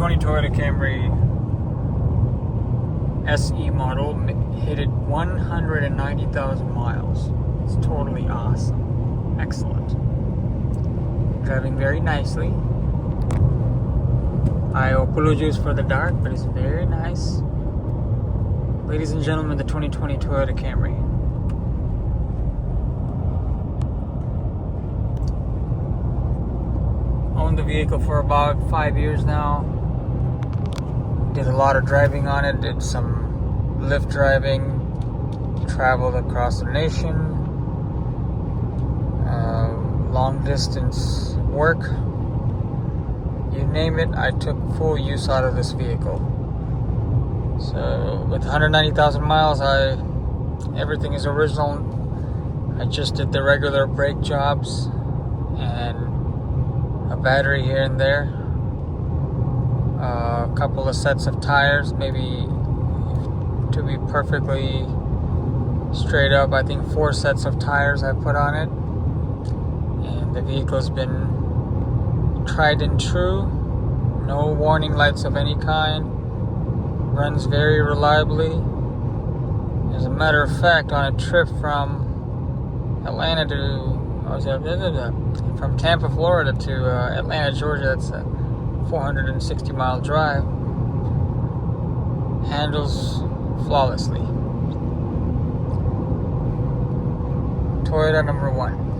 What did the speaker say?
2020 Toyota Camry SE model hit it 190,000 miles. It's totally awesome. Excellent. Driving very nicely. I apologize for the dark, but it's very nice. Ladies and gentlemen, the 2020 Toyota Camry. Owned the vehicle for about 5 years now. Did a lot of driving on it. Did some Lyft driving. Traveled across the nation. Long distance work. You name it, I took full use out of this vehicle. So with 190,000 miles, everything is original. I just did the regular brake jobs and a battery here and there. A couple of sets of tires, maybe, to be perfectly straight up, I think 4 sets of tires I put on it. And the vehicle's been tried and true. No warning lights of any kind. Runs very reliably. As a matter of fact, on a trip from Atlanta from Tampa, Florida to Atlanta, Georgia, that's a 460-mile drive. Handles flawlessly. Toyota number 1.